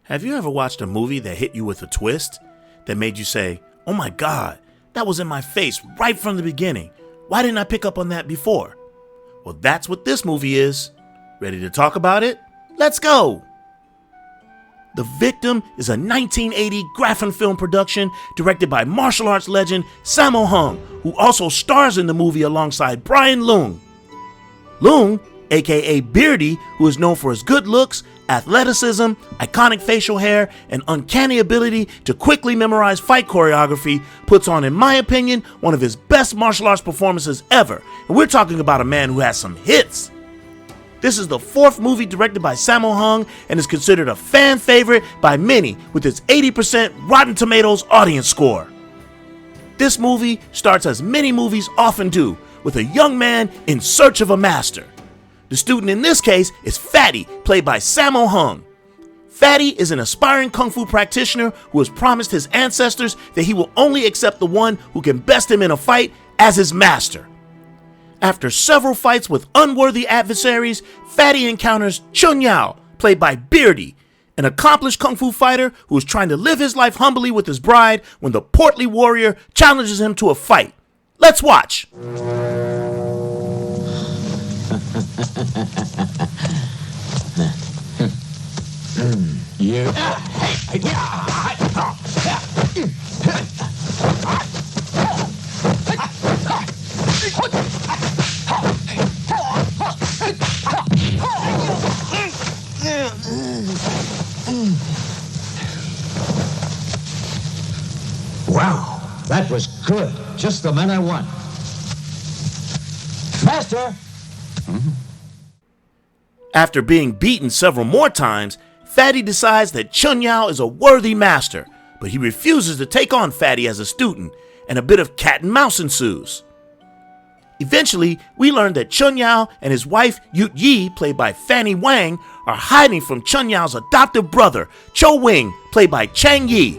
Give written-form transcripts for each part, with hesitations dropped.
Have you ever watched a movie that hit you with a twist that made you say, "Oh my God, that was in my face right from the beginning. Why didn't I pick up on that before?" Well, that's what this movie is. Ready to talk about it? Let's go! The Victim is a 1980 Graffin film production directed by martial arts legend Sammo Hung, who also stars in the movie alongside Bryan Leung. Leung, aka Beardy, who is known for his good looks, athleticism, iconic facial hair, and uncanny ability to quickly memorize fight choreography, puts on, in my opinion, one of his best martial arts performances ever. And we're talking about a man who has some hits. This is the fourth movie directed by Sammo Hung and is considered a fan favorite by many with its 80% Rotten Tomatoes audience score. This movie starts as many movies often do, with a young man in search of a master. The student in this case is Fatty, played by Sammo Hung. Fatty is an aspiring kung fu practitioner who has promised his ancestors that he will only accept the one who can best him in a fight as his master. After several fights with unworthy adversaries, Fatty encounters Chun Yao, played by Beardy, an accomplished kung fu fighter who is trying to live his life humbly with his bride when the portly warrior challenges him to a fight. Let's watch! Wow, that was good. Just the man I want. Master! After being beaten several more times, Fatty decides that Chun Yao is a worthy master, but he refuses to take on Fatty as a student, and a bit of cat and mouse ensues. Eventually, we learn that Chun Yao and his wife Yut Yi, played by Fanny Wang, are hiding from Chun Yao's adoptive brother, Cho Wing, played by Chang Yi.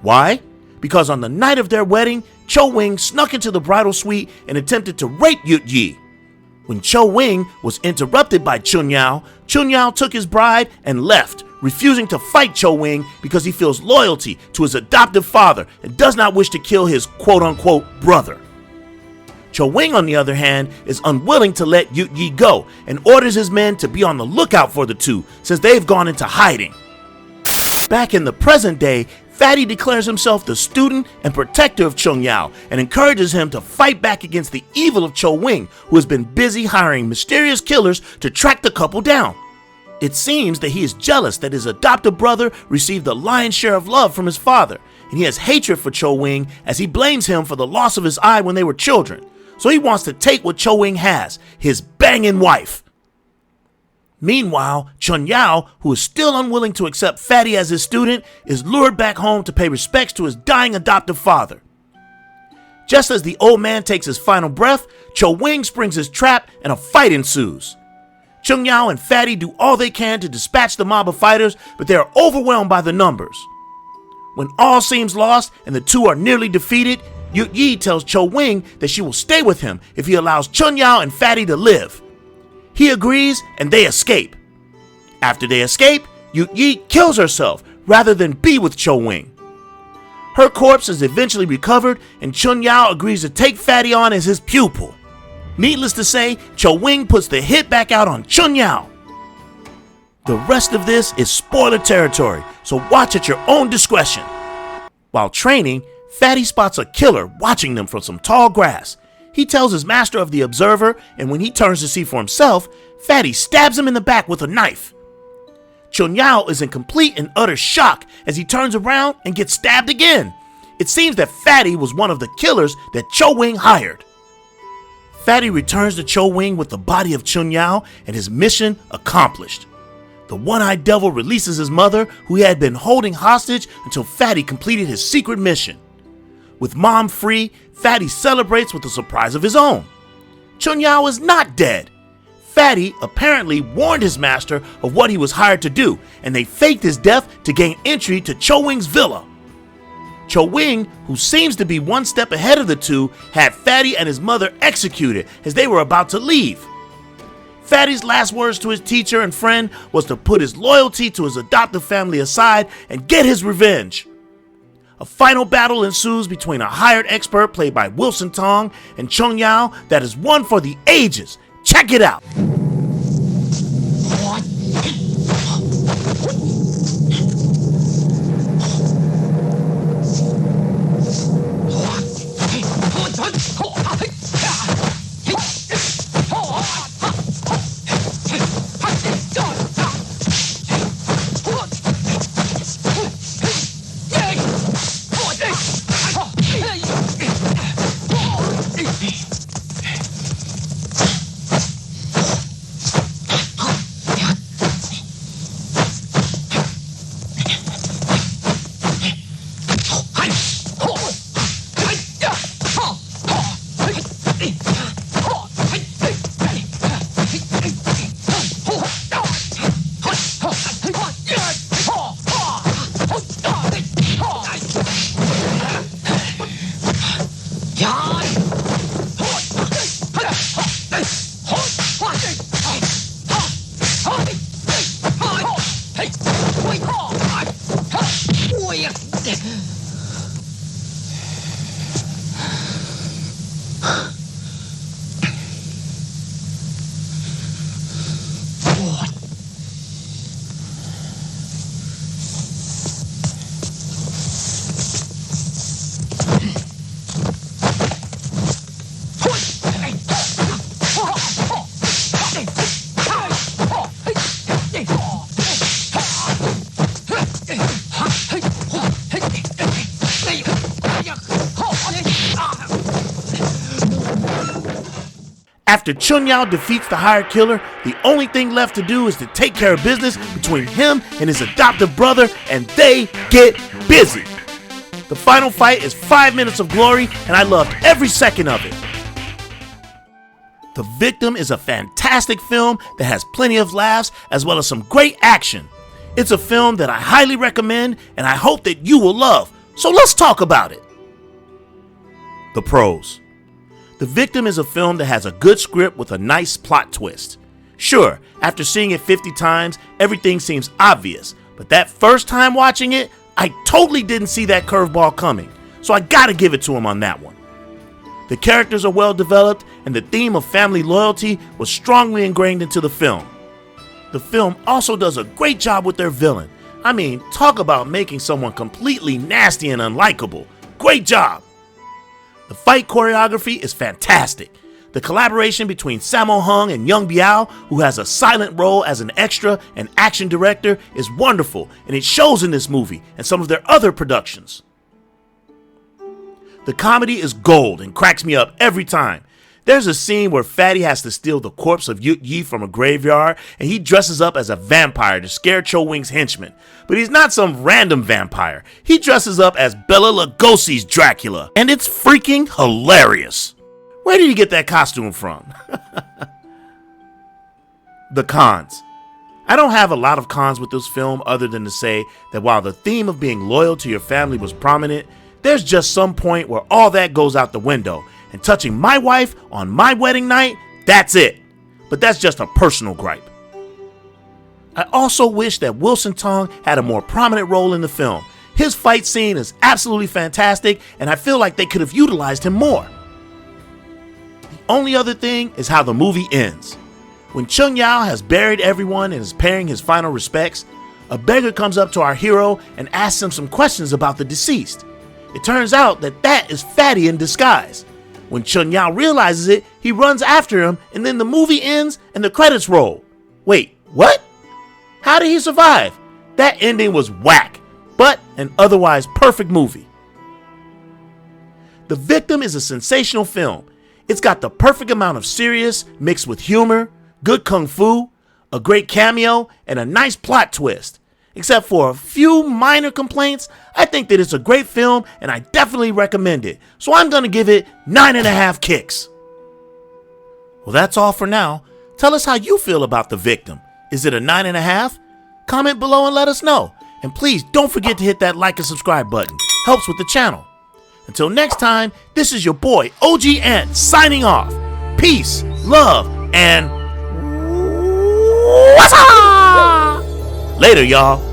Why? Because on the night of their wedding, Cho Wing snuck into the bridal suite and attempted to rape Yut Yi. When Cho Wing was interrupted by Chun Yao took his bride and left, refusing to fight Cho Wing because he feels loyalty to his adoptive father and does not wish to kill his quote-unquote brother. Cho Wing, on the other hand, is unwilling to let Yut Yi go and orders his men to be on the lookout for the two since they've gone into hiding. Back in the present day, Fatty declares himself the student and protector of Chun Yao and encourages him to fight back against the evil of Cho Wing, who has been busy hiring mysterious killers to track the couple down. It seems that he is jealous that his adoptive brother received the lion's share of love from his father, and he has hatred for Cho Wing as he blames him for the loss of his eye when they were children. So he wants to take what Cho Wing has, his banging wife. Meanwhile, Chun Yao, who is still unwilling to accept Fatty as his student, is lured back home to pay respects to his dying adoptive father. Just as the old man takes his final breath, Cho Wing springs his trap and a fight ensues. Chun Yao and Fatty do all they can to dispatch the mob of fighters, but they are overwhelmed by the numbers. When all seems lost and the two are nearly defeated, Yut Yi tells Cho Wing that she will stay with him if he allows Chun Yao and Fatty to live. He agrees and they escape. After they escape, Yut Yi kills herself rather than be with Cho Wing. Her corpse is eventually recovered and Chun Yao agrees to take Fatty on as his pupil. Needless to say, Cho Wing puts the hit back out on Chun Yao. The rest of this is spoiler territory, so watch at your own discretion. While training, Fatty spots a killer watching them from some tall grass. He tells his master of the observer, and when he turns to see for himself, Fatty stabs him in the back with a knife. Chun Yao is in complete and utter shock as he turns around and gets stabbed again. It seems that Fatty was one of the killers that Cho Wing hired. Fatty returns to Cho Wing with the body of Chun Yao and his mission accomplished. The one-eyed devil releases his mother, who he had been holding hostage until Fatty completed his secret mission. With Mom free, Fatty celebrates with a surprise of his own. Chun Yao is not dead. Fatty apparently warned his master of what he was hired to do, and they faked his death to gain entry to Cho Wing's villa. Cho Wing, who seems to be one step ahead of the two, had Fatty and his mother executed as they were about to leave. Fatty's last words to his teacher and friend was to put his loyalty to his adoptive family aside and get his revenge. A final battle ensues between a hired expert played by Wilson Tong and Chung Yao that is one for the ages. Check it out. After Chun Yao defeats the hired killer, the only thing left to do is to take care of business between him and his adoptive brother, and they get busy. The final fight is 5 minutes of glory, and I loved every second of it. The Victim is a fantastic film that has plenty of laughs as well as some great action. It's a film that I highly recommend, and I hope that you will love. So let's talk about it. The pros. The Victim is a film that has a good script with a nice plot twist. Sure, after seeing it 50 times, everything seems obvious, but that first time watching it, I totally didn't see that curveball coming, so I gotta give it to him on that one. The characters are well developed, and the theme of family loyalty was strongly ingrained into the film. The film also does a great job with their villain. I mean, talk about making someone completely nasty and unlikable. Great job! The fight choreography is fantastic. The collaboration between Sammo Hung and Young Biao, who has a silent role as an extra and action director, is wonderful, and it shows in this movie and some of their other productions. The comedy is gold and cracks me up every time. There's a scene where Fatty has to steal the corpse of Yuk Yi from a graveyard, and he dresses up as a vampire to scare Cho Wing's henchmen. But he's not some random vampire. He dresses up as Bela Lugosi's Dracula, and it's freaking hilarious. Where did he get that costume from? The cons. I don't have a lot of cons with this film other than to say that while the theme of being loyal to your family was prominent, there's just some point where all that goes out the window, and touching my wife on my wedding night, that's it. But that's just a personal gripe. I also wish that Wilson Tong had a more prominent role in the film. His fight scene is absolutely fantastic, and I feel like they could have utilized him more. The only other thing is how the movie ends. When Chung Yao has buried everyone and is paying his final respects, a beggar comes up to our hero and asks him some questions about the deceased. It turns out that that is Fatty in disguise. When Chun Yao realizes it, he runs after him, and then the movie ends and the credits roll. Wait, what? How did he survive? That ending was whack, but an otherwise perfect movie. The Victim is a sensational film. It's got the perfect amount of serious mixed with humor, good kung fu, a great cameo, and a nice plot twist. Except for a few minor complaints, I think that it's a great film and I definitely recommend it. So I'm going to give it 9.5 kicks. Well, that's all for now. Tell us how you feel about The Victim. Is it a 9.5? Comment below and let us know. And please don't forget to hit that like and subscribe button. Helps with the channel. Until next time, this is your boy OG Ant signing off. Peace, love, and Later, y'all.